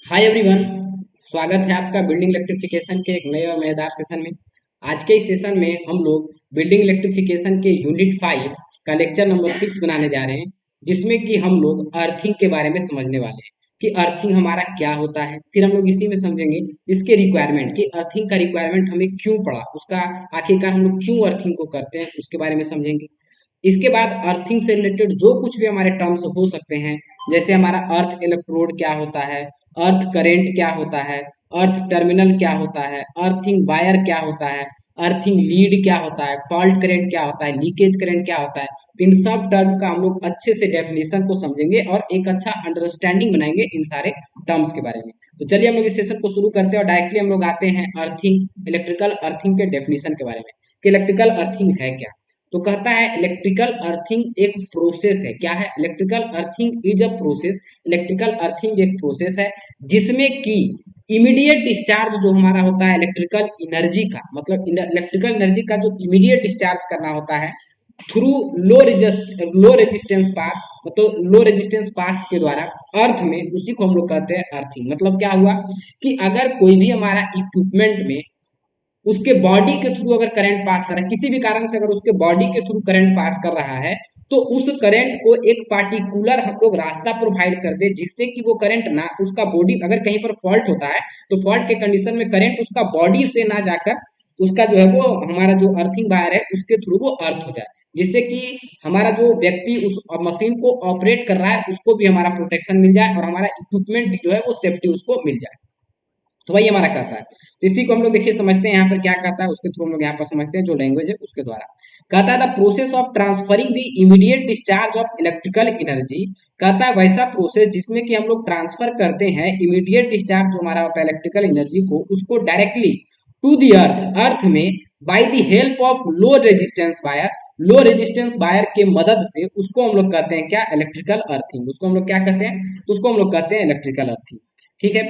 Hi everyone. स्वागत है आपका बिल्डिंग इलेक्ट्रिफिकेशन के एक नए और मजेदार सेशन में। आज के इस सेशन में हम लोग बिल्डिंग इलेक्ट्रिफिकेशन के यूनिट 5 का लेक्चर नंबर 6 बनाने जा रहे हैं, जिसमें कि हम लोग अर्थिंग के बारे में समझने वाले हैं कि अर्थिंग हमारा क्या होता है। फिर हम लोग इसी में समझेंगे इसके रिक्वायरमेंट कि अर्थिंग का रिक्वायरमेंट हमें क्यों पड़ा, उसका आखिरकार हम लोग क्यों अर्थिंग को करते हैं उसके बारे में समझेंगे। इसके बाद अर्थिंग से रिलेटेड जो कुछ भी हमारे टर्म्स हो सकते हैं, जैसे हमारा अर्थ इलेक्ट्रोड क्या होता है, अर्थ करेंट क्या होता है, अर्थ टर्मिनल क्या होता है, अर्थिंग वायर क्या होता है, अर्थिंग लीड क्या होता है, फॉल्ट करंट क्या होता है, लीकेज करंट क्या होता है। तो इन सब टर्म का हम लोग अच्छे से डेफिनेशन को समझेंगे और एक अच्छा अंडरस्टैंडिंग बनाएंगे इन सारे टर्म्स के बारे में। तो चलिए हम लोग इस सेशन को शुरू करते हैं और डायरेक्टली हम लोग आते हैं अर्थिंग इलेक्ट्रिकल अर्थिंग के डेफिनेशन के बारे में कि इलेक्ट्रिकल अर्थिंग है क्या। तो कहता है इलेक्ट्रिकल अर्थिंग एक प्रोसेस है। क्या है? Electrical earthing is a process. Electrical earthing एक प्रोसेस है जिसमें कि इमीडिएट डिस्चार्ज जो हमारा होता है इलेक्ट्रिकल एनर्जी का, मतलब इलेक्ट्रिकल एनर्जी का जो इमीडिएट डिस्चार्ज करना होता है थ्रू लो रेजिस्टेंस पाथ, मतलब लो रेजिस्टेंस पाथ के द्वारा अर्थ में, उसी को हम लोग कहते हैं अर्थिंग। मतलब क्या हुआ कि अगर कोई भी हमारा इक्विपमेंट में उसके बॉडी के थ्रू अगर करंट पास कर रहा है, किसी भी कारण से अगर उसके बॉडी के थ्रू करंट पास कर रहा है, तो उस करंट को एक पार्टिकुलर हम लोग रास्ता प्रोवाइड कर दे जिससे कि वो करंट ना उसका बॉडी, अगर कहीं पर फॉल्ट होता है तो फॉल्ट के कंडीशन में करंट उसका बॉडी से ना जाकर उसका जो है वो हमारा जो अर्थिंग वायर है उसके थ्रू वो अर्थ हो जाए, जिससे कि हमारा जो व्यक्ति उस मशीन को ऑपरेट कर रहा है उसको भी हमारा प्रोटेक्शन मिल जाए और हमारा इक्विपमेंट भी जो है वो सेफ्टी उसको मिल जाए। तो वही हमारा कहता है। तो इसी को हम लोग देखिए समझते हैं यहाँ पर क्या कहता है, उसके थ्रू हम लोग यहाँ पर समझते हैं जो लैंग्वेज है उसके द्वारा। कहता है the process of transferring the immediate discharge of electrical energy. कहता है वैसा प्रोसेस जिसमें कि हम लोग ट्रांसफर करते हैं इमीडिएट डिस्चार्ज जो हमारा होता है इलेक्ट्रिकल एनर्जी को, उसको डायरेक्टली टू दी अर्थ, अर्थ में by the help of low resistance wire, low resistance wire के मदद से, उसको हम लोग कहते हैं क्या? Electrical earthing. उसको हम लोग क्या कहते हैं? तो उसको हम लोग कहते हैं इलेक्ट्रिकल अर्थिंग। ठीक है,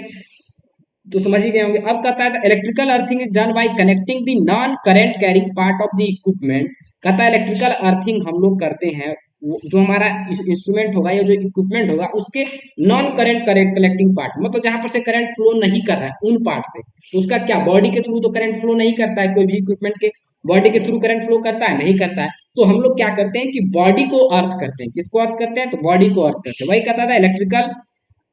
तो समझ ही गए होंगे। अब कहता है electrical earthing is done by connecting the non current carrying part of the equipment. कहता है इलेक्ट्रिकल अर्थिंग हम लोग करते हैं जो हमारा इंस्ट्रूमेंट होगा या जो इक्विपमेंट होगा उसके नॉन करंट कलेक्टिंग पार्ट, मतलब जहां पर से करंट फ्लो नहीं कर रहा है उन पार्ट से। तो उसका क्या, बॉडी के थ्रू तो करंट फ्लो नहीं करता है, कोई भी इक्विपमेंट के बॉडी के थ्रू करंट फ्लो करता है? नहीं करता है। तो हम लोग क्या करते हैं कि बॉडी को अर्थ करते हैं। किसको अर्थ करते हैं? तो बॉडी को अर्थ करते हैं। वही कहता था electrical,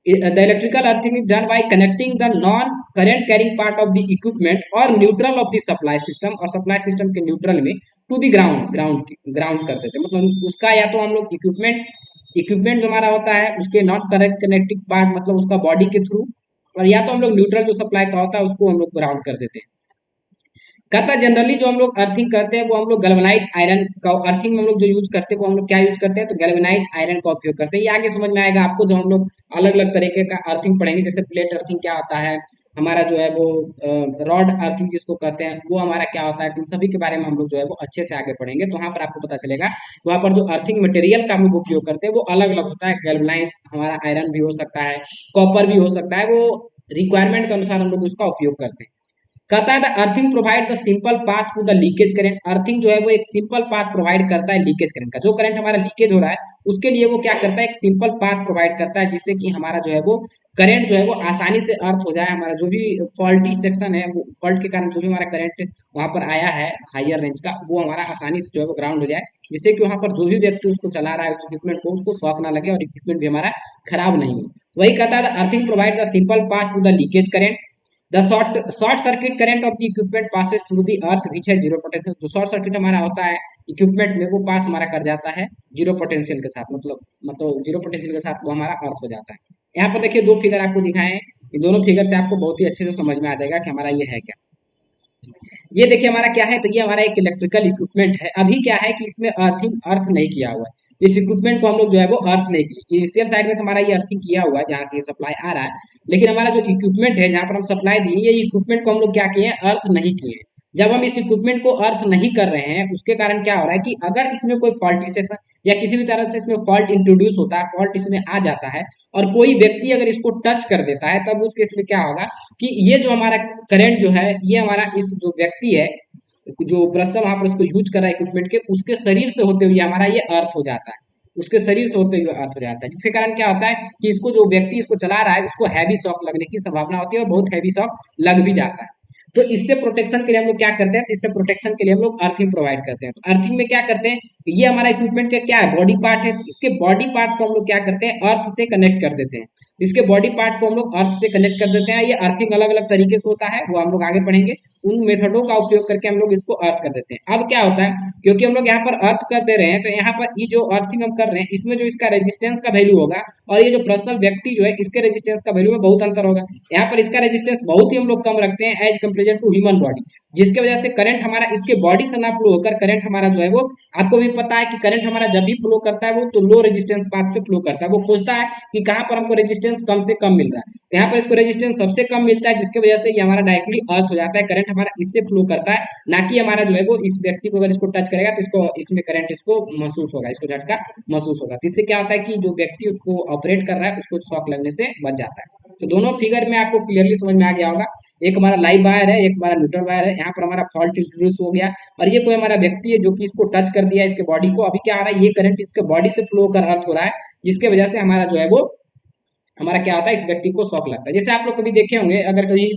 the electrical earthing is done by connecting the non current carrying part of the equipment or neutral of the supply system, और supply system के न्यूट्रल में टू दी ग्राउंड कर देते हैं। मतलब उसका या तो हम लोग इक्विपमेंट जो हमारा होता है उसके नॉन करंट कनेक्टिंग पार्ट, मतलब उसका बॉडी के थ्रू, और या तो हम लोग न्यूट्रल जो सप्लाई का होता है उसको हम लोग ग्राउंड कर देते हैं। कहता जनरली जो हम लोग अर्थिंग करते हैं वो हम लोग गैल्वेनाइज आयरन का, अर्थिंग में हम लोग जो यूज करते हैं वो हम लोग क्या यूज करते हैं? तो गैल्वेनाइज आयरन का उपयोग करते हैं। ये आगे समझ में आएगा आपको जो हम लोग अलग अलग तरीके का अर्थिंग पढ़ेंगे, जैसे प्लेट अर्थिंग क्या होता है, हमारा जो है वो रॉड अर्थिंग जिसको कहते हैं वो हमारा क्या होता है। तो इन सभी के बारे में हम लोग जो है वो अच्छे से आगे पढ़ेंगे, तो वहाँ पर आपको पता चलेगा। वहाँ पर जो अर्थिंग मटेरियल का हम लोग उपयोग करते हैं वो अलग अलग होता है। गैल्वेनाइज हमारा आयरन भी हो सकता है, कॉपर भी हो सकता है, वो रिक्वायरमेंट के अनुसार हम लोग उसका उपयोग करते हैं। कहता है the earthing provide the simple path to the leakage current. Earthing जो है वो एक सिंपल पाथ प्रोवाइड करता है लीकेज करंट का। जो करंट हमारा लीकेज हो रहा है उसके लिए वो क्या करता है? एक सिंपल पाथ प्रोवाइड करता है जिससे कि हमारा जो है वो करंट जो है वो आसानी से अर्थ हो जाए। हमारा जो भी फॉल्टी सेक्शन है, वो फॉल्ट के कारण जो भी हमारा करंट वहां पर आया है हायर रेंज का, वो हमारा आसानी से जो है वो ग्राउंड हो जाए, जिससे कि वहां पर जो भी व्यक्ति उसको चला रहा है उस इक्विपमेंट को, उसको शॉक ना लगे और इक्विपमेंट भी हमारा खराब नहीं हो। वही कहता है earthing provide the simple path to the leakage current. The short circuit current of the equipment passes through the earth which है जीरो पोटेंशियल। जो शॉर्ट सर्किट हमारा होता है इक्विपमेंट में वो पास हमारा कर जाता है जीरो पोटेंशियल के साथ, मतलब जीरो पोटेंशियल के साथ वो हमारा अर्थ हो जाता है। यहाँ पर देखिए दो फिगर आपको दिखाए हैं, इन दोनों फिगर से आपको बहुत ही अच्छे से समझ में आ जाएगा कि हमारा ये है क्या। ये देखिए हमारा क्या है, तो ये हमारा एक इलेक्ट्रिकल इक्विपमेंट है। अभी क्या है कि इसमें अर्थिंग अर्थ नहीं किया हुआ है, इस इक्विपमेंट को हम लोग जो है वो अर्थ नहीं किया। इनिशियल साइड में तो हमारा ये अर्थिंग किया हुआ है जहां से ये सप्लाई आ रहा है, लेकिन हमारा जो इक्विपमेंट है जहां पर हम सप्लाई दिए, ये इक्विपमेंट को हम लोग क्या किए हैं? अर्थ नहीं किए हैं। जब हम इस इक्विपमेंट को अर्थ नहीं कर रहे हैं उसके कारण क्या हो रहा है कि अगर इसमें कोई फॉल्टी सेक्शन या किसी भी तरह से इसमें फॉल्ट इंट्रोड्यूस होता है, फॉल्ट इसमें आ जाता है और कोई व्यक्ति अगर इसको टच कर देता है, तब उस केस में क्या होगा कि ये जो हमारा करंट जो है ये हमारा इस जो व्यक्ति है जो प्रस्तुत वहां पर उसको यूज कर रहा है इक्विपमेंट के, उसके शरीर से होते हुए हमारा ये अर्थ हो जाता है। उसके शरीर से होते हुए अर्थ हो जाता है, जिसके कारण क्या होता है कि इसको जो व्यक्ति इसको चला रहा है उसको हैवी शॉक लगने की संभावना होती है और बहुत हैवी शॉक लग भी जाता है। तो इससे प्रोटेक्शन के लिए हम लोग क्या करते हैं, तो इससे प्रोटेक्शन के लिए हम लोग अर्थिंग प्रोवाइड करते हैं। तो अर्थिंग में क्या करते हैं, ये हमारा इक्विपमेंट का क्या है, बॉडी पार्ट है, तो इसके बॉडी पार्ट को हम लोग क्या करते हैं, अर्थ से कनेक्ट कर देते हैं। इसके बॉडी पार्ट को हम लोग अर्थ से कनेक्ट कर देते हैं। ये अर्थिंग अलग अलग तरीके से होता है, वो हम लोग आगे पढ़ेंगे। उन मेथडों का उपयोग करके हम लोग इसको अर्थ कर देते हैं। अब क्या होता है, क्योंकि हम लोग यहाँ पर अर्थ कर दे रहे हैं, तो यहाँ पर ये जो अर्थिंग हम कर रहे हैं इसमें जो इसका रेजिस्टेंस का वैल्यू होगा और ये जो पर्सनल व्यक्ति जो है इसके रेजिस्टेंस का वैल्यू में बहुत अंतर होगा। यहाँ पर इसका रेजिस्टेंस बहुत ही हम लोग कम रखते हैं as comparison to human body, जिसके वजह से करंट हमारा इसके बॉडी से ना फ्लो होकर करंट हमारा जो है वो, आपको भी पता है कि करंट हमारा जब भी फ्लो करता है वो तो लो रेजिस्टेंस पाथ से फ्लो करता है। वो खोजता है कि कहाँ पर हमको रेजिस्टेंस कम से कम मिल रहा है, तो यहाँ पर इसको रेजिस्टेंस सबसे कम मिलता है, जिसकी वजह से ये हमारा डायरेक्टली अर्थ हो जाता है। करंट हमारा इससे फ्लो करता है, ना कि हमारा जो है वो इस व्यक्ति को अगर इसको टच करेगा तो इसको इसमें करंट इसको महसूस होगा, इसको झटका महसूस होगा। तो इससे क्या होता है कि जो व्यक्ति उसको ऑपरेट कर रहा है उसको शॉक लगने से बच जाता है। तो दोनों फिगर में आपको क्लियरली समझ में आ गया होगा। एक हमारा लाइव वायर है, एक हमारा न्यूट्रल वायर है। यहाँ पर हमारा फॉल्ट इंट्रोड्यूस हो गया और ये कोई हमारा व्यक्ति है जो कि इसको टच कर दिया इसके बॉडी को। अभी क्या आ रहा है, ये करंट इसके बॉडी से फ्लो कर अर्थ हो रहा है, जिसके वजह से हमारा जो है वो, हमारा क्या होता है, इस व्यक्ति को शॉक लगता है। जैसे आप लोग कभी देखे होंगे, अगर कभी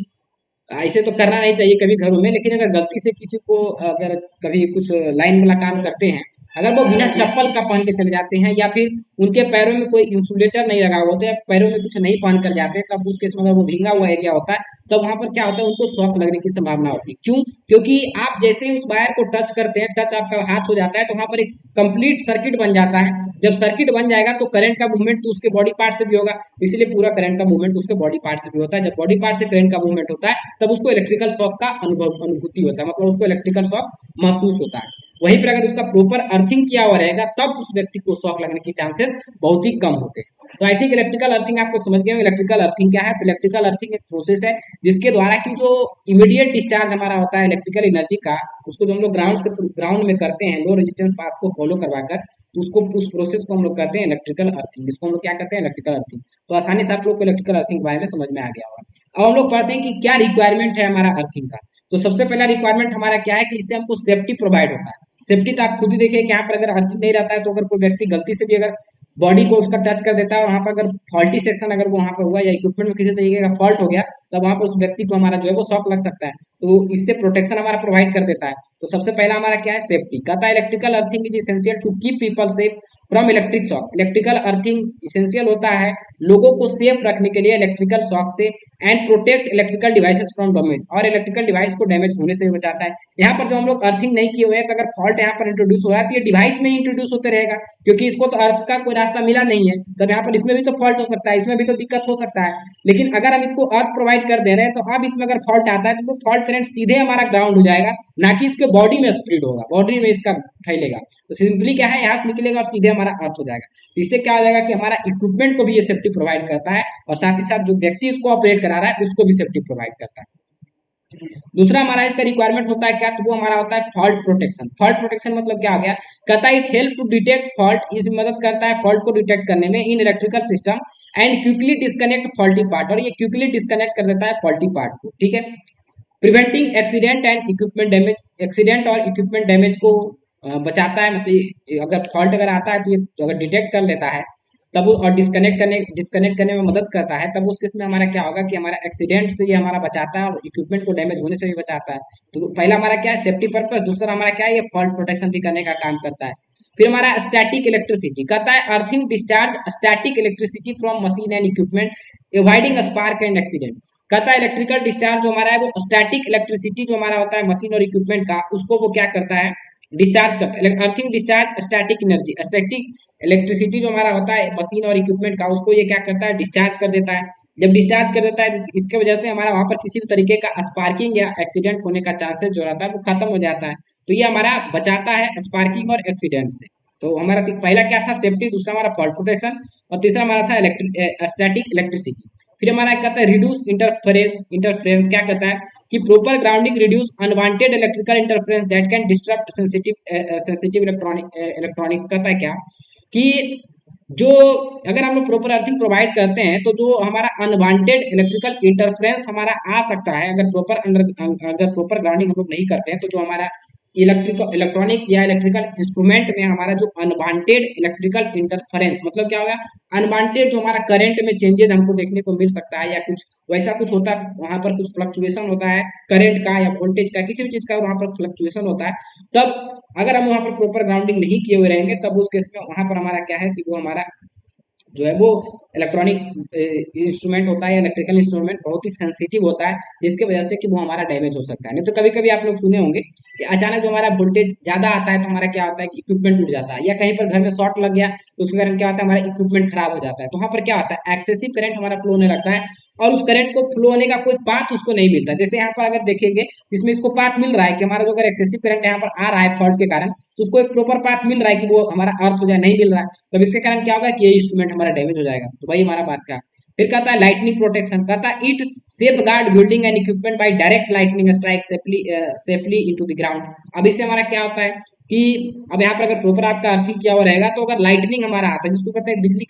ऐसे तो करना नहीं चाहिए कभी घरों में, लेकिन अगर गलती से किसी को अगर कभी कुछ लाइन वाला काम करते हैं, अगर वो बिना चप्पल का पहन के चले जाते हैं या फिर उनके पैरों में कोई इंसुलेटर नहीं लगा हुआ होता है, पैरों में कुछ नहीं पहन कर जाते हैं, तब उस केस में अगर वो भींगा हुआ एरिया होता है तब वहां पर क्या होता है, उनको शॉक लगने की संभावना होती है। क्यों? क्योंकि आप जैसे ही उस वायर को टच करते हैं, टच आपका हाथ हो जाता है, तो वहां पर एक कंप्लीट सर्किट बन जाता है। जब सर्किट बन जाएगा तो करंट का मूवमेंट तो उसके बॉडी पार्ट से भी होगा, इसलिए पूरा करंट का मूवमेंट उसके बॉडी पार्ट से भी होता है। जब बॉडी पार्ट से करंट का मूवमेंट होता है तब उसको इलेक्ट्रिकल शॉक का अनुभूति होता है, मतलब उसको इलेक्ट्रिकल शॉक महसूस होता है। वहीं पर अगर उसका प्रॉपर अर्थिंग किया हुआ रहेगा तब उस व्यक्ति को शॉक लगने के चांसेस बहुत ही कम होते हैं। तो आई थिंक इलेक्ट्रिकल अर्थिंग आपको समझ गए। इलेक्ट्रिकल अर्थिंग क्या है, तो इलेक्ट्रिकल अर्थिंग एक प्रोसेस है जिसके द्वारा कि जो इमीडिएट डिस्चार्ज हमारा होता है इलेक्ट्रिकल एनर्जी का, उसको जो हम लोग ग्राउंड में करते हैं लो रेजिस्टेंस पाथ को फॉलो करवाकर, तो उसको उस प्रोसेस को हम लोग कहते हैं इलेक्ट्रिकल अर्थिंग। इसको हम लोग क्या कहते हैं, इलेक्ट्रिकल अर्थिंग। तो आसानी से आप लोग को इलेक्ट्रिकल अर्थिंग के बारे में समझ में आ गया होगा। अब हम लोग पढ़ते हैं कि क्या रिक्वायरमेंट है हमारा अर्थिंग का। तो सबसे पहला रिक्वायरमेंट हमारा क्या है कि इससे हमको सेफ्टी प्रोवाइड होता है। सेफ्टी तो आप खुद ही देखिए कि यहाँ पर अगर अर्थिंग नहीं रहता है तो अगर कोई व्यक्ति गलती से भी अगर बॉडी को उसका टच कर देता है और वहां पर अगर फॉल्टी सेक्शन अगर वो वहां पर हुआ या इक्विपमेंट में किसी तरीके का फॉल्ट हो गया, तब वहां पर उस व्यक्ति को हमारा जो है वो शॉक लग सकता है। तो इससे प्रोटेक्शन हमारा प्रोवाइड कर देता है। तो सबसे पहला हमारा क्या है, सेफ्टी। कहता है electrical earthing is essential to keep people safe from electric shock. Electrical earthing essential होता है लोगों को सेफ रखने के लिए इलेक्ट्रिकल शॉक से, and protect electrical devices from damage, और इलेक्ट्रिकल डिवाइस को डैमेज होने से बचाता है। यहाँ पर जो हम लोग अर्थिंग नहीं किए हुए हैं, तो अगर फॉल्ट यहाँ पर इंट्रोड्यूस हो रहा है तो ये डिवाइस में ही इंट्रोड्यूस होते रहेगा, क्योंकि इसको तो अर्थ का कोई रास्ता मिला नहीं है। तब यहाँ पर इसमें भी तो फॉल्ट हो सकता है, इसमें भी तो दिक्कत हो सकता है। लेकिन अगर हम इसको अर्थ प्रोवाइड कर दे रहे हैं तो अब इसमें अगर फॉल्ट आता है तो वो फॉल्ट करंट सीधे हमारा ग्राउंड हो जाएगा, ना कि इसके बॉडी में स्प्रेड होगा, बॉडी में इसका फैलेगा। तो सिंपली क्या है, यहाँ से निकलेगा और सीधे हमारा अर्थ हो जाएगा। तो इससे क्या हो जाएगा कि हमारा इक्विपमेंट को भी ये सेफ्टी प्रोवाइड करता है और साथ ही साथ जो व्यक्ति इसको ऑपरेट करा रहा है उसको भी सेफ्टी प्रोवाइड करता है। दूसरा हमारा इसका रिक्वायरमेंट होता है क्या, तो वो हमारा होता है फॉल्ट प्रोटेक्शन। फॉल्ट प्रोटेक्शन मतलब क्या हो गया, कहता है it help to detect fault, इस मदद करता है फॉल्ट को डिटेक्ट करने में in electrical system, and quickly disconnect faulty part, और ये क्विकली डिस्कनेक्ट कर देता है फॉल्टी पार्ट को, ठीक है। Preventing accident and equipment damage, accident और इक्विपमेंट डैमेज को बचाता है। मतलब अगर फॉल्ट अगर आता है तो ये अगर डिटेक्ट कर लेता है तब और डिस्कनेक्ट करने में मदद करता है, तब उस केस में हमारा क्या होगा कि हमारा एक्सीडेंट से ये हमारा बचाता है और इक्विपमेंट को डैमेज होने से भी बचाता है। तो पहला हमारा क्या है, सेफ्टी पर्पस। दूसरा हमारा क्या है, ये फॉल्ट प्रोटेक्शन भी करने का काम करता है। फिर हमारा स्टैटिक इलेक्ट्रिसिटी, कहता है earthing discharge static electricity from machine and equipment avoiding spark and accident. कहता है इलेक्ट्रिकल डिस्चार्ज जो हमारा है वो स्टैटिक इलेक्ट्रिसिटी जो हमारा होता है मशीन और इक्विपमेंट का, उसको वो क्या करता है, डिस्चार्ज करता है। Earthing discharge static energy, static electricity जो हमारा होता है मशीन और इक्विपमेंट का, उसको ये क्या करता है, डिस्चार्ज कर देता है। जब डिस्चार्ज कर देता है तो इसके वजह से हमारा वहां पर किसी भी तरीके का स्पार्किंग या एक्सीडेंट होने का चांसेस जो रहता है वो खत्म हो जाता है। तो ये हमारा बचाता है स्पार्किंग और एक्सीडेंट से। तो हमारा पहला क्या था, सेफ्टी। दूसरा हमारा फॉल्ट प्रोटेक्शन और तीसरा हमारा था स्टैटिक इलेक्ट्रिसिटी। फिर हमारा कहता है रिड्यूस इंटरफेरेंस क्या कहता है कि proper grounding reduce unwanted electrical interference that can disturb sensitive electronics. कहता है क्या कि जो अगर हम लोग प्रॉपर अर्थिंग प्रोवाइड करते हैं तो जो हमारा अनवांटेड इलेक्ट्रिकल इंटरफेरेंस हमारा आ सकता है, अगर प्रॉपर ग्राउंडिंग हम लोग नहीं करते हैं तो जो हमारा इलेक्ट्रॉनिक या इलेक्ट्रिकल इंस्ट्रूमेंट में हमारा जो अनवांटेड इलेक्ट्रिकल इंटरफेरेंस, मतलब क्या होगा, अनवांटेड जो हमारा करंट में चेंजेस हमको देखने को मिल सकता है, या कुछ वैसा कुछ होता है, वहां पर कुछ फ्लक्चुएशन होता है करंट का या वोल्टेज का, किसी भी चीज का वहां पर फ्लक्चुएशन होता है, तब अगर हम वहां पर प्रॉपर ग्राउंडिंग नहीं किए हुए रहेंगे, तब उस केस में वहां पर हमारा क्या है कि वो हमारा जो है वो इलेक्ट्रॉनिक इंस्ट्रूमेंट होता है, इलेक्ट्रिकल इंस्ट्रूमेंट बहुत ही सेंसिटिव होता है, जिसकी वजह से कि वो हमारा डैमेज हो सकता है। नहीं तो कभी कभी आप लोग सुने होंगे कि अचानक जो हमारा वोल्टेज ज्यादा आता है तो हमारा क्या होता है कि इक्विपमेंट टूट जाता है, या कहीं पर घर में शॉर्ट लग गया तो उसके कारण क्या होता है, हमारा इक्विपमेंट खराब हो जाता है। तो वहां पर क्या होता है, एक्सेसिव करंट हमारा फ्लो होने लगता है, और उस करंट को फ्लो होने का कोई पाथ उसको नहीं मिलता। जैसे यहाँ पर अगर देखेंगे, इसमें इसको पाथ मिल रहा है कि हमारा जो अगर एक्सेसिव करंट यहाँ पर आ रहा है फॉल्ट के कारण, तो उसको एक प्रॉपर पाथ मिल रहा है कि वो हमारा अर्थ हो जाए, नहीं मिल रहा है, तब इसके कारण क्या होगा कि ये इंस्ट्रूमेंट हमारा डैमेज हो जाएगा। तो वही हमारा बात का। फिर कहता है लाइटनिंग प्रोटेक्शन, कहता है it safe guard building and equipment by direct lightning strike safely into the ground. अब इससे हमारा क्या होता है कि अब यहाँ पर अगर प्रॉपर आपका अर्थिंग किया हुआ रहेगा, तो अगर लाइटनिंग हमारा आता है, जिसको कहते हैं बिजली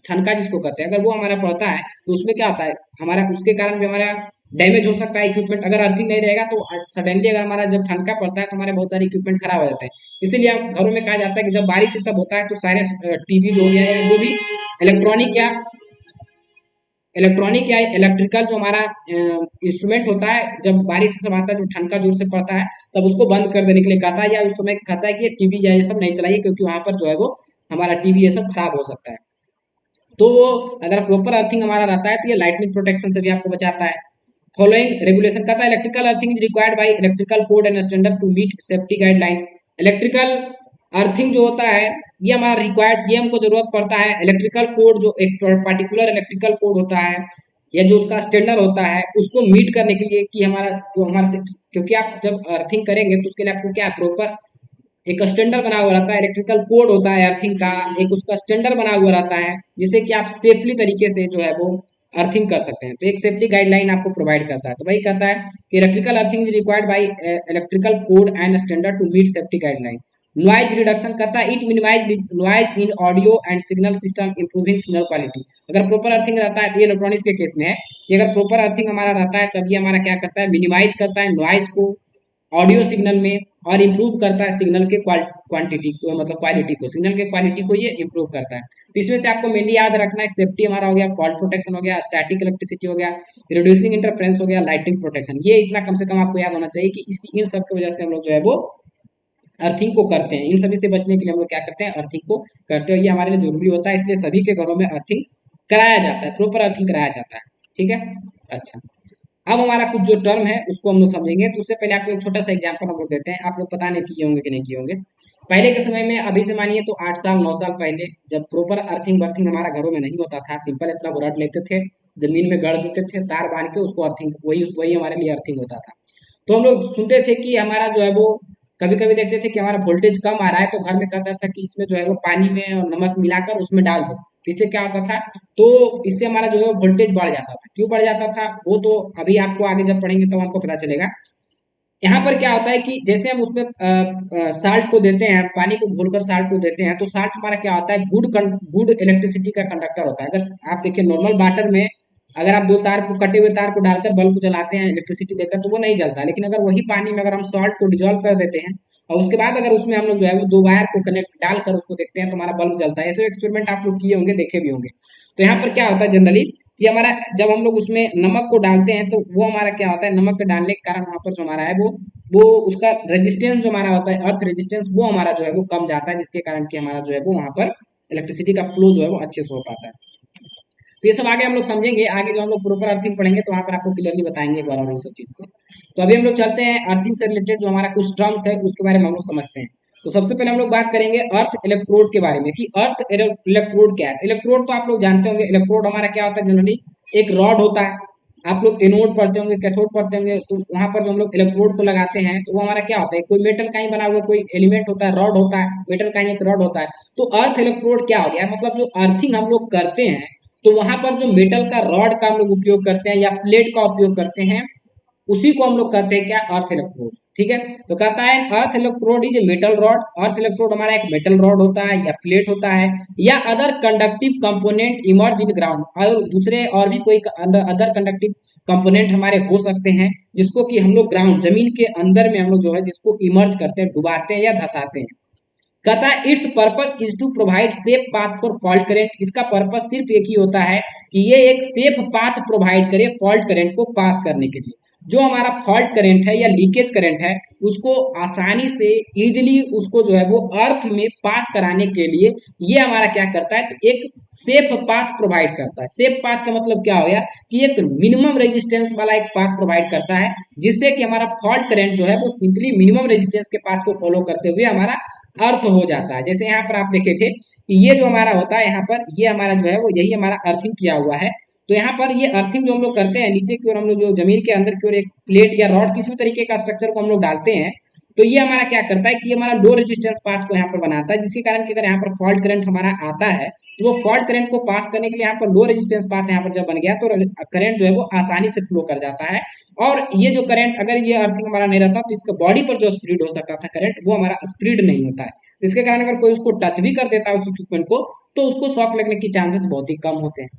ठनका जिसको कहते हैं, अगर वो हमारा पड़ता है तो उसमें क्या होता है, हमारा उसके कारण भी हमारा डैमेज हो सकता है इक्विपमेंट। अगर अर्थिंग नहीं रहेगा तो सडनली अगर हमारा जब ठनका पड़ता है तो हमारे बहुत सारे इक्विपमेंट खराब हो जाते हैं। इसीलिए हम घरों में कहा जाता है कि जब बारिश ये सब होता है तो सारे टीवी जो गया है, जो भी इलेक्ट्रॉनिक या इलेक्ट्रॉनिक या इलेक्ट्रिकल जो हमारा इंस्ट्रूमेंट होता है, जब बारिश से सब आता है, जो ठंड का जोर से पड़ता है, तब उसको बंद कर देने के लिए कहता है, या उस समय कहता है कि ये टीवी या ये सब नहीं चलाइए, क्योंकि वहां पर जो है वो हमारा टीवी ये सब खराब हो सकता है। तो वो अगर प्रॉपर अर्थिंग हमारा रहता है तो ये लाइटनिंग प्रोटेक्शन से भी आपको बचाता है। फॉलोइंग रेगुलेशन कहता है electrical earthing is required by electrical code and standard to meet safety guideline. Electrical earthing जो होता है, ये हमारा रिक्वायर्ड, ये हमको जरूरत पड़ता है इलेक्ट्रिकल कोड, जो एक पर्टिकुलर इलेक्ट्रिकल कोड होता है या जो उसका स्टैंडर्ड होता है, उसको मीट करने के लिए कि हमारा जो हमारा, क्योंकि आप जब अर्थिंग करेंगे तो उसके लिए आपको क्या प्रॉपर एक स्टैंडर्ड बना हुआ रहता है, इलेक्ट्रिकल कोड होता है अर्थिंग का, एक उसका स्टैंडर्ड बना हुआ रहता है, जिससे कि आप सेफली तरीके से जो है वो अर्थिंग कर सकते हैं। तो एक सेफ्टी गाइडलाइन आपको प्रोवाइड करता है। तो वही कहता है कि electrical earthing is required by electrical code and standard to meet safety guideline. Noise reduction करता है it minimize noise in audio and signal system improving signal quality. अगर प्रॉपर अर्थिंग रहता है, तो ये इलेक्ट्रॉनिक्स के केस में है, कि अगर प्रॉपर अर्थिंग हमारा रहता है तब ये हमारा क्या करता है, मिनिमाइज करता है नॉइज को ऑडियो सिग्नल में, और इम्प्रूव करता है सिग्नल के क्वांटिटी को, मतलब क्वालिटी को, सिग्नल के क्वालिटी को ये इम्प्रूव करता है। तो इसमें से आपको मेनली याद रखना है, सेफ्टी हमारा हो गया, फॉल्ट प्रोटेक्शन हो गया, स्टैटिक इलेक्ट्रिसिटी हो गया, रिड्यूसिंग इंटरफेरेंस हो गया, लाइटिंग प्रोटेक्शन। ये इतना कम से कम आपको याद होना चाहिए कि इसी इन सब की वजह से हम लोग जो है वो अर्थिंग को करते हैं। इन सभी से बचने के लिए हम लोग क्या करते हैं, अर्थिंग को करते हैं। ये हमारे लिए जरूरी होता है, इसलिए सभी के घरों में अर्थिंग कराया जाता है, प्रॉपर अर्थिंग कराया जाता है। ठीक है, अच्छा। अब हमारा कुछ जो टर्म है उसको हम लोग समझेंगे, तो उससे पहले आपको एक छोटा सा एग्जांपल हम लोग देते हैं। आप लोग पता नहीं किए होंगे कि नहीं किए होंगे। पहले के समय में, अभी से मानिए तो 8 साल 9 साल पहले, जब प्रॉपर अर्थिंग बर्थिंग हमारा घरों में नहीं होता था, सिंपल इतना रट लेते थे, जमीन में गड़ देते थे, तार बांध के उसको अर्थिंग, वही वही हमारे लिए अर्थिंग होता था। तो हम लोग सुनते थे कि हमारा जो है वो, कभी कभी देखते थे कि हमारा वोल्टेज कम आ रहा है, तो घर में कहता था कि इसमें जो है वो पानी में नमक मिलाकर उसमें डाल दो। इससे क्या होता था, तो इससे हमारा जो है वोल्टेज बढ़ जाता था। क्यों बढ़ जाता था वो तो अभी आपको आगे जब पढ़ेंगे तब आपको पता चलेगा। यहाँ पर क्या होता है कि जैसे हम उसमें साल्ट को देते हैं, पानी को घोलकर साल्ट को देते हैं, तो साल्ट हमारा क्या होता है, गुड इलेक्ट्रिसिटी का कंडक्टर होता है। अगर आप देखिए नॉर्मल वाटर में, अगर आप दो तार को, कटे हुए तार को डालकर बल्ब को जलाते हैं इलेक्ट्रिसिटी देकर, तो वो नहीं जलता। लेकिन अगर वही पानी में अगर हम सॉल्ट को डिजोल्व कर देते हैं, और उसके बाद अगर उसमें हम लोग जो है वो दो वायर को कनेक्ट डालकर उसको देखते हैं, तो हमारा बल्ब जलता है। ऐसे एक्सपेरिमेंट आप लोग किए होंगे, देखे भी होंगे। तो यहाँ पर क्या होता है जनरली, कि हमारा जब हम लोग उसमें नमक को डालते हैं, तो वो हमारा क्या होता है, नमक के डालने के कारण वहां पर जो हमारा है वो उसका रेजिस्टेंस जो हमारा होता है, अर्थ रेजिस्टेंस, वो हमारा जो है वो कम जाता है, जिसके कारण कि हमारा जो है वो वहां पर इलेक्ट्रिसिटी का फ्लो जो है वो अच्छे से हो पाता है। तो ये सब आगे हम लोग समझेंगे, आगे जो हम लोग प्रॉपर अर्थिंग पढ़ेंगे तो वहां पर आपको क्लियरली बताएंगे एक बार और ये सब चीज को। तो अभी हम लोग चलते हैं अर्थिंग से रिलेटेड जो हमारा कुछ टर्म्स है उसके बारे में हम लोग समझते हैं। तो सबसे पहले हम लोग बात करेंगे अर्थ इलेक्ट्रोड के बारे में, कि अर्थ इलेक्ट्रोड क्या है। इलेक्ट्रोड तो आप लोग जानते होंगे, इलेक्ट्रोड हमारा क्या होता है, जनरली एक रॉड होता है। आप लोग एनोड पढ़ते होंगे, कैथोड पढ़ते होंगे, तो वहां पर जो हम लोग इलेक्ट्रोड को लगाते हैं, तो वो हमारा क्या होता है, कोई मेटल का ही बना हुआ कोई एलिमेंट होता है, रॉड होता है, मेटल का ही एक रॉड होता है। तो अर्थ इलेक्ट्रोड क्या हो गया, मतलब जो अर्थिंग हम लोग करते हैं, तो वहां पर जो मेटल का रॉड का हम लोग उपयोग करते हैं या प्लेट का उपयोग करते हैं, उसी को हम लोग कहते हैं क्या, अर्थ इलेक्ट्रोड। ठीक है, तो कहता है earth electrode is a metal rod. Earth electrode हमारा एक मेटल रॉड होता है या प्लेट होता है या other conductive component emerge in ground, और दूसरे और भी कोई अदर कंडक्टिव कंपोनेंट हमारे हो सकते हैं जिसको कि हम लोग ग्राउंड जमीन के अंदर में हम लोग जो है जिसको इमर्ज करते हैं, डुबाते हैं या धसाते हैं। कहता है its purpose is to provide safe path for fault current. इसका पर्पस सिर्फ एक ही होता है कि ये एक सेफ पाथ प्रोवाइड करे फॉल्ट करेंट को पास करने के लिए। जो हमारा फॉल्ट करेंट है या लीकेज करेंट है उसको आसानी से इजिली उसको जो है वो अर्थ में पास कराने के लिए ये हमारा क्या करता है, तो एक सेफ पाथ प्रोवाइड करता है। सेफ पाथ का मतलब क्या हो गया कि एक मिनिमम रेजिस्टेंस वाला एक पाथ प्रोवाइड करता है, जिससे कि हमारा फॉल्ट करेंट जो है वो सिंपली मिनिमम रेजिस्टेंस के पाथ को फॉलो करते हुए हमारा अर्थ हो जाता है। जैसे यहाँ पर आप देखे थे कि ये जो हमारा होता है यहाँ पर ये हमारा जो है वो यही हमारा अर्थिंग किया हुआ है। तो यहाँ पर ये अर्थिंग जो हम लोग करते हैं नीचे की ओर हम लोग जो जमीन के अंदर की ओर एक प्लेट या रॉड किसी भी तरीके का स्ट्रक्चर को हम लोग डालते हैं, तो ये हमारा क्या करता है कि ये हमारा लो रेजिस्टेंस पाथ को यहाँ पर बनाता है, जिसके कारण कि अगर यहाँ पर फॉल्ट करंट हमारा आता है तो वो फॉल्ट करंट को पास करने के लिए यहाँ पर लो रेजिस्टेंस पाथ यहाँ पर जब बन गया तो करंट जो है वो आसानी से फ्लो कर जाता है। और ये जो करंट अगर ये अर्थिंग हमारा नहीं रहता तो इसके बॉडी पर जो स्प्रेड हो सकता था करंट वो हमारा स्प्रेड नहीं होता है। तो इसके कारण अगर कोई उसको टच भी कर देता है उस इक्विपमेंट को तो उसको शॉक लगने की चांसेस बहुत ही कम होते हैं।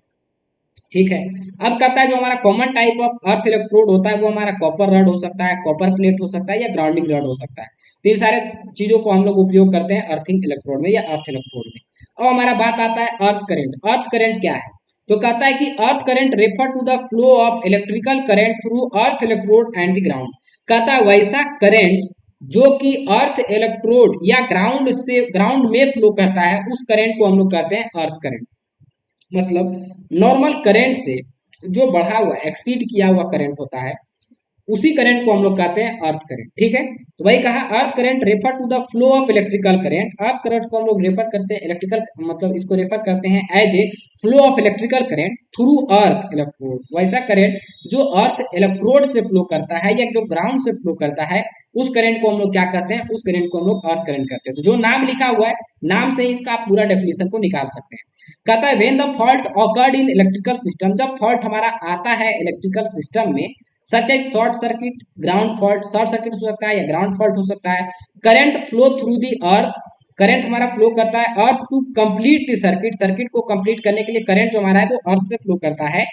ठीक है, अब कहता है जो हमारा common type of earth electrode होता है वो हमारा कॉपर रड हो सकता है, कॉपर प्लेट हो सकता है या ग्राउंडिंग रड हो सकता है। तो ये सारे चीजों को हम लोग उपयोग करते हैं अर्थिंग इलेक्ट्रोड में या अर्थ इलेक्ट्रोड में। अब हमारा बात आता है अर्थ करंट। अर्थ करंट क्या है, तो कहता है कि earth current refer to the flow of electrical current through earth electrode and the ground. कहता है वैसा करंट जो कि अर्थ इलेक्ट्रोड या ग्राउंड से ग्राउंड में फ्लो करता है उस करंट को हम लोग कहते हैं अर्थ करंट। मतलब नॉर्मल करंट से जो बढ़ा हुआ एक्सीड किया हुआ करंट होता है उसी करंट को हम लोग कहते हैं अर्थ करंट। ठीक है, तो वही कहा earth current refer to the flow of electrical current. Earth current को हम लोग रेफर करते हैं इलेक्ट्रिकल मतलब इसको रेफर करते हैं as a flow of electrical current through earth electrode. वैसा करंट जो अर्थ इलेक्ट्रोड से फ्लो करता है या जो ग्राउंड से फ्लो करता है उस करंट को हम लोग क्या कहते हैं, उस करंट को हम लोग अर्थ करंट कहते हैं। तो जो नाम लिखा हुआ है नाम से ही इसका आप पूरा डेफिनेशन को निकाल सकते हैं। कहता है when the fault occurred in electrical system, जब फॉल्ट हमारा आता है इलेक्ट्रिकल सिस्टम में such as short circuit, ground fault, short circuit हो सकता है या ग्राउंड फॉल्ट हो सकता है। Current flow through the earth, current हमारा फ्लो करता है earth to complete the circuit, circuit को कंप्लीट करने के लिए करंट जो हमारा है वो अर्थ से फ्लो करता है।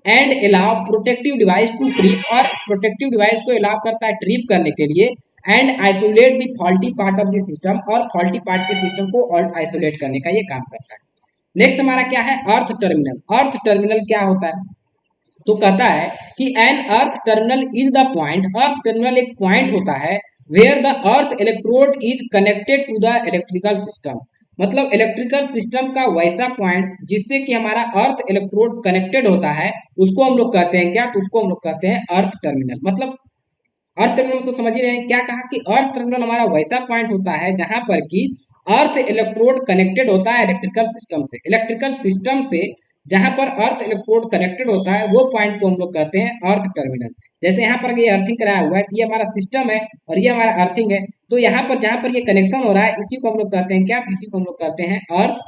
And allow protective device to trip, और प्रोटेक्टिव डिवाइस को अलाउ करता है ट्रिप करने के लिए। And isolate the faulty part of the system, और फॉल्टी पार्ट के सिस्टम को आइसोलेट करने का ये काम करता है। नेक्स्ट हमारा क्या है अर्थ टर्मिनल। अर्थ टर्मिनल क्या होता है, तो कहता है कि an earth terminal is the point, earth terminal एक पॉइंट होता है where the earth electrode is connected to the electrical system. मतलब इलेक्ट्रिकल सिस्टम का वैसा पॉइंट जिससे कि हमारा अर्थ इलेक्ट्रोड कनेक्टेड होता है उसको हम लोग कहते हैं क्या, तो उसको हम लोग कहते हैं अर्थ टर्मिनल। मतलब अर्थ टर्मिनल तो समझ ही रहे हैं क्या कहा कि अर्थ टर्मिनल हमारा वैसा पॉइंट होता है जहां पर कि अर्थ इलेक्ट्रोड कनेक्टेड होता है इलेक्ट्रिकल सिस्टम से, इलेक्ट्रिकल सिस्टम से जहां पर अर्थ इलेक्ट्रोड कनेक्टेड होता है वो पॉइंट को हम लोग कहते हैं अर्थ टर्मिनल। जैसे यहाँ पर ये अर्थिंग कराया हुआ है तो ये हमारा सिस्टम है और ये हमारा अर्थिंग है, तो यहाँ पर जहां पर ये कनेक्शन हो रहा है इसी को हम लोग कहते हैं क्या, इसी को हम लोग कहते हैं अर्थ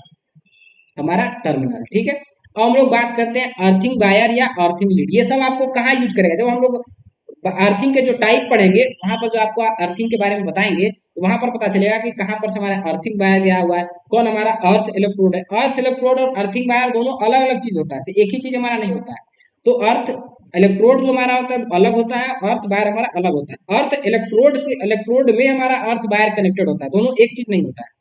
हमारा टर्मिनल। ठीक है, अब हम लोग बात करते हैं अर्थिंग वायर या अर्थिंग लीड। ये सब आपको कहाँ यूज करेगा, जब हम लोग अर्थिंग के जो टाइप पढ़ेंगे वहां पर जो आपको अर्थिंग के बारे में बताएंगे तो वहां पर पता चलेगा कि कहां पर से हमारा अर्थिंग वायर गया हुआ है, कौन हमारा अर्थ इलेक्ट्रोड है। अर्थ इलेक्ट्रोड और अर्थिंग वायर दोनों अलग अलग चीज होता है, एक ही चीज हमारा नहीं होता है। तो अर्थ इलेक्ट्रोड जो हमारा होता है अलग होता है, अर्थ वायर हमारा अलग होता है। अर्थ इलेक्ट्रोड से इलेक्ट्रोड में हमारा अर्थ वायर कनेक्टेड होता है, दोनों एक चीज नहीं होता है।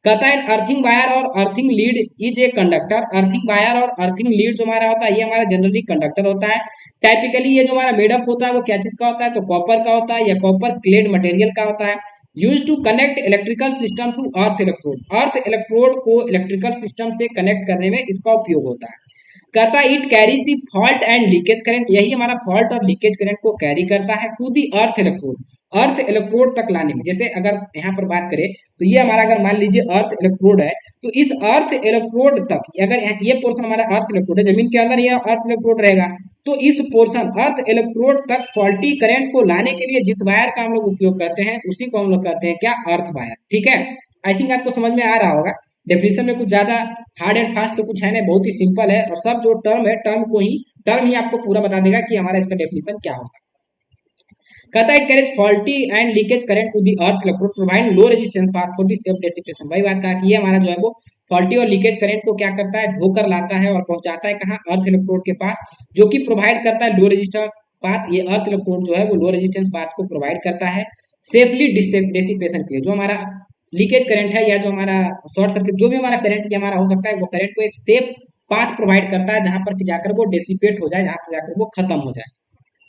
कहता है अर्थिंग वायर और earthing lead is a conductor. Earthing wire और अर्थिंग लीड जो हमारा होता है ये हमारा जनरली कंडक्टर होता है। टाइपिकली ये जो हमारा मेडअप होता है वो क्या चीज का होता है, तो कॉपर का होता है या कॉपर क्लेड मटेरियल का होता है। Used to connect electrical system to earth electrode, earth electrode को इलेक्ट्रिकल सिस्टम से कनेक्ट करने में इसका उपयोग होता है। कहता है it carries the fault and leakage current, यही हमारा फॉल्ट और लीकेज करंट को कैरी करता है to the earth electrode, earth electrode तक लाने में। जैसे अगर यहाँ पर बात करें तो ये हमारा अगर मान लीजिए अर्थ इलेक्ट्रोड है तो इस अर्थ इलेक्ट्रोड तक अगर ये पोर्शन हमारा अर्थ इलेक्ट्रोड है, जमीन के अंदर ये अर्थ इलेक्ट्रोड रहेगा, तो इस पोर्शन अर्थ इलेक्ट्रोड तक फॉल्टी करंट को लाने के लिए जिस वायर का हम लोग उपयोग करते हैं उसी को हम लोग कहते हैं क्या, अर्थ वायर। ठीक है, आई थिंक आपको समझ में आ रहा होगा। डेफिनेशन में कुछ ज्यादा हार्ड एंड फास्ट तो कुछ है नहीं, बहुत ही सिंपल है, और सब जो टर्म है टर्म ही आपको पूरा बता देगा कि हमारा इसका डेफिनेशन क्या होगा। कहता है carries faulty and leakage current to the earth electrode provide low resistance path for the safe dissipation. वही बात कहा कि ये हमारा जो है वो फॉल्टी और लीकेज करंट को क्या करता है, ढोकर लाता है और पहुंचाता है कहाँ, अर्थ इलेक्ट्रोड के पास, जो कि प्रोवाइड करता है लो रेजिस्टेंस पाथ। ये अर्थ इलेक्ट्रोड जो है वो लो रेजिस्टेंस पाथ को प्रोवाइड करता है सेफली डेसिपेशन के लिए। जो हमारा लीकेज करंट है या जो हमारा शॉर्ट सर्किट जो भी हमारा करंट ये हमारा हो सकता है, वो करंट को एक सेफ पाथ प्रोवाइड करता है जहां पर जाकर वो डेसिपेट हो जाए, जहां पर जाकर वो खत्म हो जाए।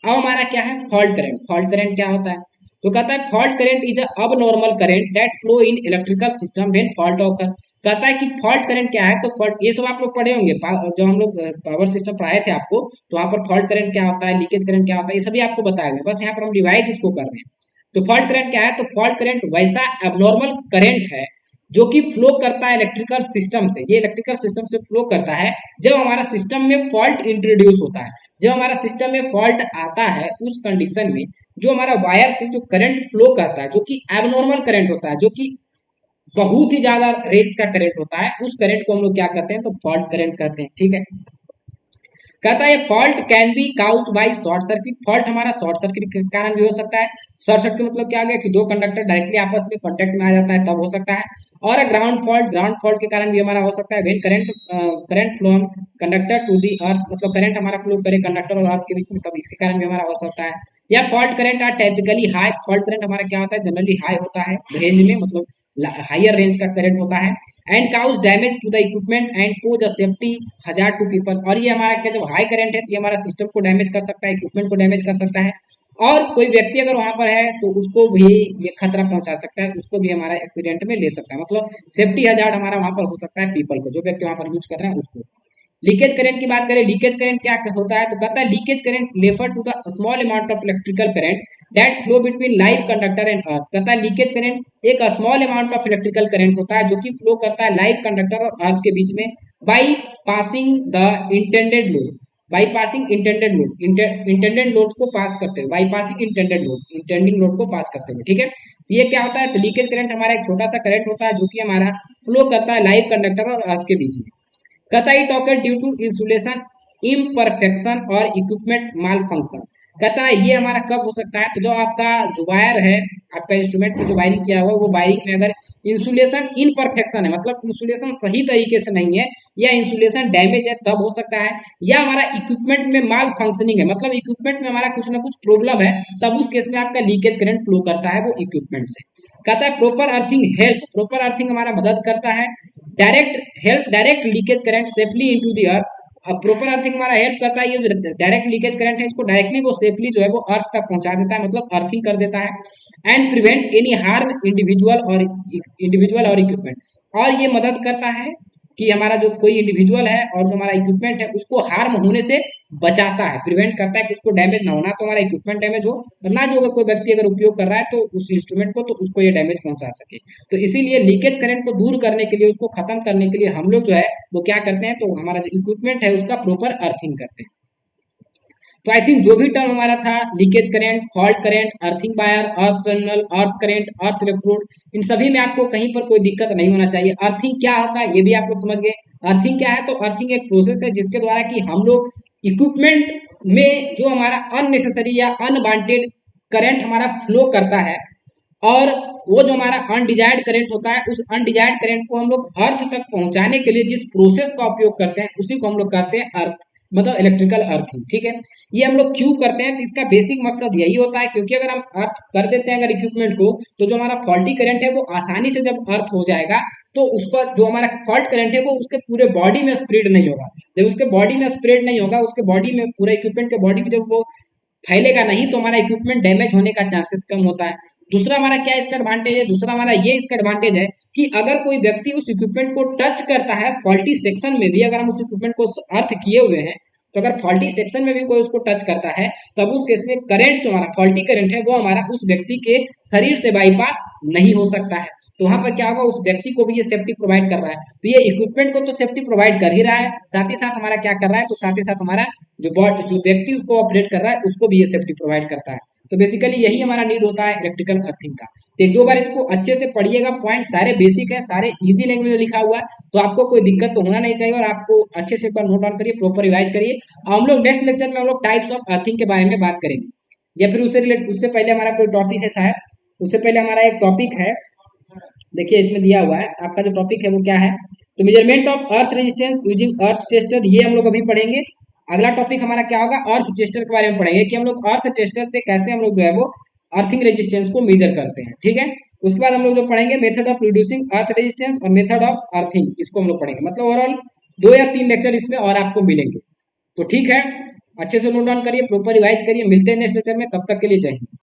अब हमारा क्या है फॉल्ट करंट। फॉल्ट करंट क्या होता है, तो कहता है फॉल्ट करंट इज अब normal current that flow in electrical system when fault occur. कहता है कि फॉल्ट करंट क्या है, तो फॉल्ट ये सब आप लोग पढ़े होंगे जब हम लोग पावर सिस्टम पढ़ाए थे आपको, तो वहां पर फॉल्ट करंट क्या होता है, लीकेज करंट क्या होता है, ये सभी आपको बताया गया, बस यहाँ पर हम रिवाइज इसको कर रहे हैं। तो फॉल्ट करंट क्या है, तो फॉल्ट करंट वैसा एबनॉर्मल करंट है जो कि फ्लो करता है इलेक्ट्रिकल सिस्टम से। ये इलेक्ट्रिकल सिस्टम से फ्लो करता है जब हमारा सिस्टम में फॉल्ट इंट्रोड्यूस होता है। जब हमारा सिस्टम में फॉल्ट आता है उस कंडीशन में जो हमारा वायर से जो करंट फ्लो करता है, जो कि एबनॉर्मल करंट होता है, जो कि बहुत ही ज्यादा रेंज का करंट होता है, उस करंट को हम लोग क्या करते हैं, तो फॉल्ट करंट कहते हैं। ठीक है, कहता है fault can be caused bye short circuit. Fault हमारा शॉर्ट सर्किट के कारण भी हो सकता है। शॉर्ट सर्किट मतलब क्या आ गया कि दो कंडक्टर डायरेक्टली आपस में कांटेक्ट में आ जाता है, तब हो सकता है। और ग्राउंड फॉल्ट, ग्राउंड फॉल्ट के कारण भी हमारा हो सकता है when current flow conductor to the earth, मतलब करंट हमारा फ्लो करे कंडक्टर और अर्थ के बीच में, तब इसके कारण भी हमारा हो सकता है। या fault current are typically high. Fault current हमारा क्या होता है, जनरली हाई होता है रेंज में, मतलब हायर रेंज का करंट होता है। And cause damage to the equipment and pose a safety hazard to people. और ये हमारा क्या, जब हाई करंट है तो ये हमारा सिस्टम को डैमेज कर सकता है, इक्विपमेंट को डैमेज कर सकता है, और कोई व्यक्ति अगर वहां पर है तो उसको भी ये खतरा पहुंचा सकता है, उसको भी हमारा एक्सीडेंट में ले सकता है, मतलब सेफ्टी हजार हमारा वहां पर हो सकता है पीपल को, जो व्यक्ति वहां पर यूज कर रहे हैं उसको। लीकेज करंट की बात करें, लीकेज करंट क्या होता है, तो कहता है leakage current refer to the small amount of electrical current that flow between live conductor and earth. कहता है लीकेज करंट एक small amount of electrical current होता है जो कि फ्लो करता है लाइव कंडक्टर और अर्थ के बीच में by passing the intended load. By passing intended load, intended load को पास करते हुए, by passing intended load, intending load को पास करते हुए। ठीक है, ये क्या होता है, तो लीकेज करंट हमारा एक छोटा सा करंट होता है जो कि हमारा फ्लो करता है लाइव कंडक्टर और अर्थ के बीच में। कहता है occur due to insulation imperfection और इक्विपमेंट माल फंक्शन। कहता है ये हमारा कब हो सकता है, तो जो आपका जो वायर है, आपका इंस्ट्रूमेंट में जो वायरिंग किया हुआ है, वो वायरिंग में अगर इंसुलेशन इनपरफेक्शन है, मतलब इंसुलेशन सही तरीके से नहीं है, या इंसुलेशन डैमेज है, तब हो सकता है। या हमारा इक्विपमेंट में माल फंक्शनिंग है, मतलब इक्विपमेंट में हमारा कुछ ना कुछ प्रॉब्लम है, तब उस केस में आपका लीकेज करंट फ्लो करता है वो इक्विपमेंट से। कहता है proper earthing help. Proper earthing हमारा मदद करता है direct leakage current safely into the earth. अब प्रॉपर अर्थिंग हमारा हेल्प करता है, ये जो डायरेक्ट लीकेज करंट है इसको डायरेक्टली वो सेफली जो है वो अर्थ तक पहुंचा देता है, मतलब अर्थिंग कर देता है। And prevent any harm individual और इक्विपमेंट। और ये मदद करता है कि हमारा जो कोई इंडिविजुअल है और जो हमारा इक्विपमेंट है उसको हार्म होने से बचाता है, प्रिवेंट करता है कि उसको डैमेज ना होना, तो हमारा इक्विपमेंट डैमेज हो, और ना जो अगर कोई व्यक्ति अगर उपयोग कर रहा है तो उस इंस्ट्रूमेंट को, तो उसको ये डैमेज पहुंचा सके। तो इसीलिए लीकेज करंट को दूर करने के लिए, उसको खत्म करने के लिए हम लोग जो है वो क्या करते हैं, तो हमारा जो इक्विपमेंट है उसका प्रॉपर अर्थिंग करते हैं। तो आई थिंक जो भी टर्म हमारा था, leakage current, fault current, earthing wire, earth terminal, earth current, earth electrode, इन सभी में आपको कहीं पर कोई दिक्कत नहीं होना चाहिए। अर्थिंग क्या होता है ये भी आप लोग समझ गए। अर्थिंग क्या है, तो अर्थिंग एक प्रोसेस है जिसके द्वारा कि हम लोग इक्विपमेंट में जो हमारा अननेसेसरी या अनवांटेड करंट हमारा फ्लो करता है, और वो जो हमारा अनडिजायर्ड करंट होता है, उस अनडिजायर्ड करंट को हम लोग अर्थ तक पहुंचाने के लिए जिस प्रोसेस का उपयोग करते हैं उसी को हम लोग कहते हैं अर्थ, मतलब इलेक्ट्रिकल अर्थिंग। ठीक है, ये हम लोग क्यों करते हैं, तो इसका बेसिक मकसद यही होता है, क्योंकि अगर हम अर्थ कर देते हैं अगर इक्विपमेंट को, तो जो हमारा फॉल्टी करंट है वो आसानी से जब अर्थ हो जाएगा, तो उस पर जो हमारा फॉल्ट करंट है वो उसके पूरे बॉडी में स्प्रेड नहीं होगा। जब उसके बॉडी में स्प्रेड नहीं होगा, उसके बॉडी में, पूरे इक्विपमेंट के बॉडी में जब वो फैलेगा नहीं, तो हमारा इक्विपमेंट डैमेज होने का चांसेस कम होता है। दूसरा हमारा क्या इसका एडवांटेज है, दूसरा हमारा ये इसका एडवांटेज है कि अगर कोई व्यक्ति उस इक्विपमेंट को टच करता है फॉल्टी सेक्शन में भी, अगर हम उस इक्विपमेंट को अर्थ किए हुए हैं, तो अगर फॉल्टी सेक्शन में भी कोई उसको टच करता है, तब उस केस में करंट जो हमारा फॉल्टी करंट है वो हमारा उस व्यक्ति के शरीर से बाईपास नहीं हो सकता है। तो वहां पर क्या होगा, उस व्यक्ति को भी ये सेफ्टी प्रोवाइड कर रहा है। तो ये इक्विपमेंट को तो सेफ्टी प्रोवाइड कर ही रहा है, साथ ही साथ हमारा क्या कर रहा है, तो साथ ही साथ हमारा जो व्यक्ति उसको ऑपरेट कर रहा है उसको भी ये सेफ्टी प्रोवाइड करता है। तो बेसिकली यही हमारा नीड होता है इलेक्ट्रिकल अर्थिंग का। तो एक दो बार इसको अच्छे से पढ़िएगा, पॉइंट सारे बेसिक है, सारे इजी लैंग्वेज में लिखा हुआ है, तो आपको कोई दिक्कत तो होना नहीं चाहिए, और आपको अच्छे से एक बार नोट डाउन करिए, प्रॉपर रिवाइज करिए। हम लोग नेक्स्ट लेक्चर में हम लोग टाइप्स ऑफ अर्थिंग के बारे में बात करेंगे। या फिर उससे पहले हमारा कोई टॉपिक है शायद, उससे पहले हमारा एक टॉपिक है, देखिए इसमें दिया हुआ है आपका जो टॉपिक है वो क्या है, तो measurement of earth resistance using earth tester, ये हम लोग अभी पढ़ेंगे। अगला टॉपिक हमारा क्या होगा, अर्थ टेस्टर के बारे में पढ़ेंगे कि हम लोग अर्थ टेस्टर से कैसे हम लोग जो है वो अर्थिंग रेजिस्टेंस को मेजर करते हैं, ठीक है। उसके बाद हम लोग जो पढ़ेंगे method of reducing earth resistance और मेथड ऑफ अर्थिंग, इसको हम लोग पढ़ेंगे। मतलब ओवरऑल 2 या 3 लेक्चर इसमें और आपको मिलेंगे। तो ठीक है, अच्छे से नोट डाउन करिए, प्रॉपर रिवाइज करिए, मिलते हैं नेक्स्ट लेक्चर में, तब तक के लिए जय हिंद।